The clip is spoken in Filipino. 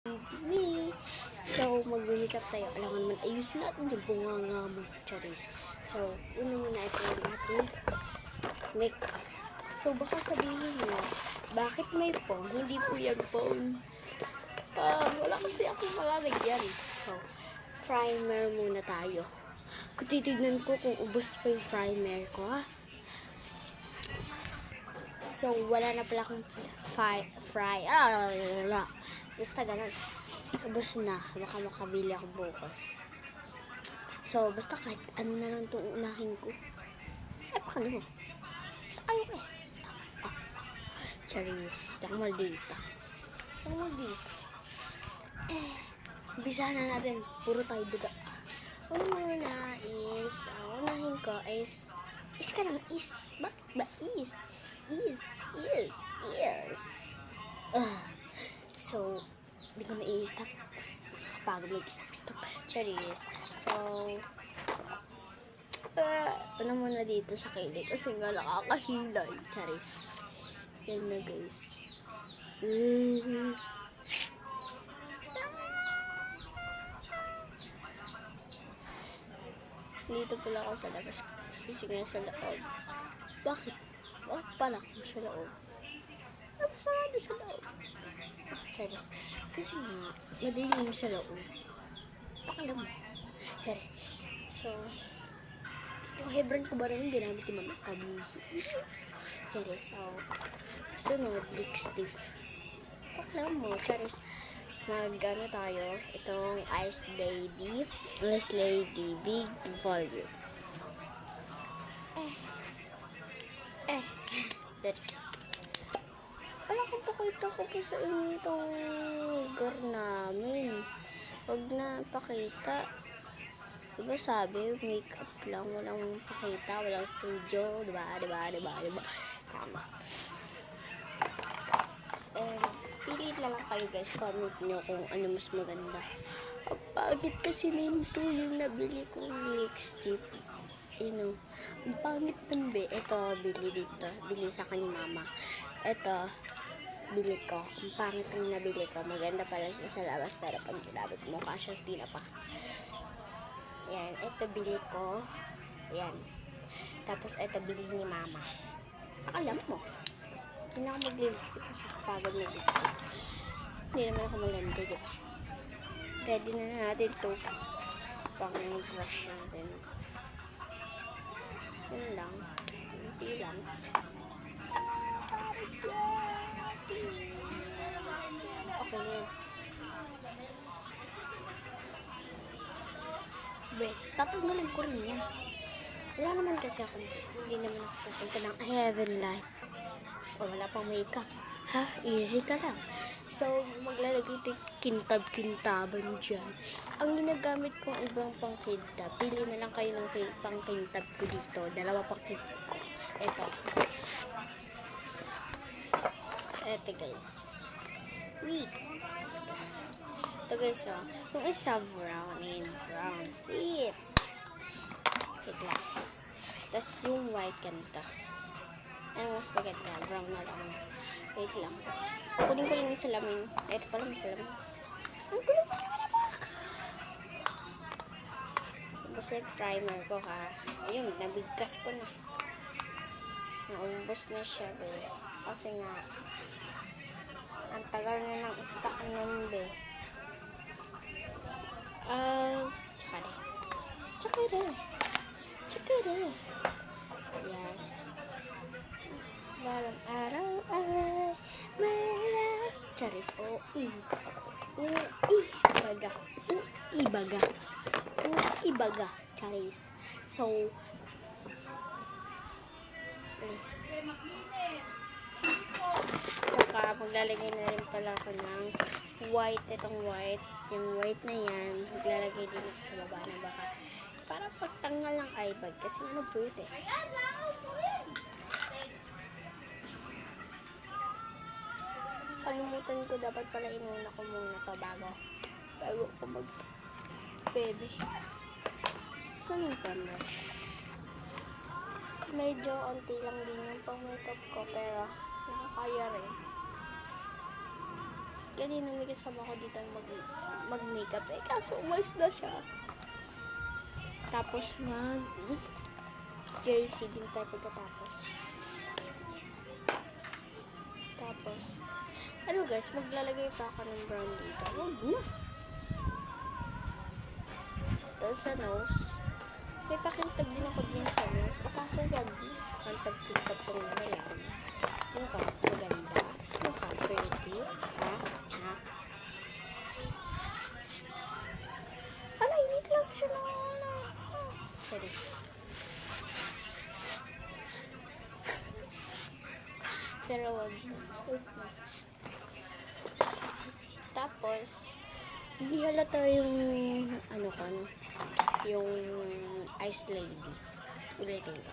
Me. So, mag-makeup tayo. Alam naman, ayusin natin yung bunganga mo, Charis. So, una muna ito yung ating makeup. So, baka sabihin nyo, bakit may phone? Hindi po yan phone. Wala kasi akong malalagyan. So, primer muna tayo. Kung titignan ko kung ubos pa yung primer ko, ha? So, wala na pala akong basta ganun. Ubos na. Baka makabili ako bukas. So, basta kahit ano na lang itong unahin ko. Pakano mo. Basta ayaw ko eh. Charis. Tamal dito. Umpisahan na natin. Puro tayo duga. Una muna is, unahin ko is ka lang, is. Bakit ba is? Is. So, hindi ko na-i-stop. Nakakapagod mag-stop. Charis. So, ano muna dito sa kilig kasi nga nakakahilay. Charis. Yan na guys. Dito pala ako sa labas. Kasi nga sa loob. Bakit? Bakit pala ako sa loob? Ano sarado sa loob? Charis. Kasi nga, madilim sa loob. Pakalam mo. Charis. So, yung hebron ko ba rin ginamit yung mga kabisi? Charis. So, sunod, lipstick. Pakalam mo. Charis. Mag-ano tayo. Itong Ice Lady Big Volume. Charis. Wala kong pakita ko pa sa inyo itong lugar namin. Huwag na pakita. Diba sabi, makeup lang, walang pakita, walang studio, diba? Tama. Pili na lang kayo guys, comment nyo kung ano mas maganda. Ang pangit kasi nito yung nabili kong lipstick. Ang pangit ng ito, bili sa kanya mama. Ito, bili ko. Ang pangit ng nabili ko. Maganda pala siya sa labas, pero pag ginamit mo, kasyertina pa. Yan, ito bili ko. Yan. Tapos ito bili ni mama. Alam mo, hindi na ako mag-lipstick. Pagod mag-lipstick. Hindi naman ako malandi, diba? Ready na natin ito. Pang-brush natin. Yun lang. Hindi lang. Okay yan. Wait, tatanggalin ko rin yan. Wala naman kasi ako. Hindi naman ako pupunta ng Heaven Light. Wala pang makeup. Ha? Easy ka lang. So, maglalagay tayo kintab-kintaban dyan. Ang ginagamit kong ibang pang-kintab, pili na lang kayo ng pang-kintab ko dito. Dalawa pang-kintab ko. Ito guys. Wait. Ito guys, yung isa brown and brown. Wait. Wait lang. Tapos yung white ganito. Ano mas maganda? Brown na lang. Wait lang. Kunin ko lang yung salamin. Ito pala yung salamin. Ang gulo pa naman ako. Tapos yung primer ko ha. Ayun, nabigkas ko na. Naumbos na siya. Kasi nga, ang tagal na ng stock nun Tsaka rin. Yan. Balang araw ay malala. Charis. Ibaga. Charis. So, tsaka maglalagay na rin pala ako ng white. Itong white. Yung white na yan, maglalagay din ako sa baba na baka para pagtanggal ng eye bag. Kasi ano po ito eh. Kalimutan ko, dapat pala inuna ko muna to bago ko mag-baby. Saan yung pamush? Medyo onti lang din yung pang makeup ko, pero nakakaya rin. kanina may kasama ko dito mag-makeup. Eh, kaso umalis na siya. Tapos jersey din tayo pagkatapos. Tapos, ano guys, maglalagay pa ako ng brown dito. Huwag na! Tapos sa nose, may pakintab din ako din sa nose. O kaso wag na. Kantab-kintab kong naman. Yung ka, maganda. Yung ka, pretty. Ha? Ha? Ala, hindi talaga siya na. Sorry. Pero wag na. Tapos, hindi halata yung ano ka, no? Yung ice lady. Ulitin ko.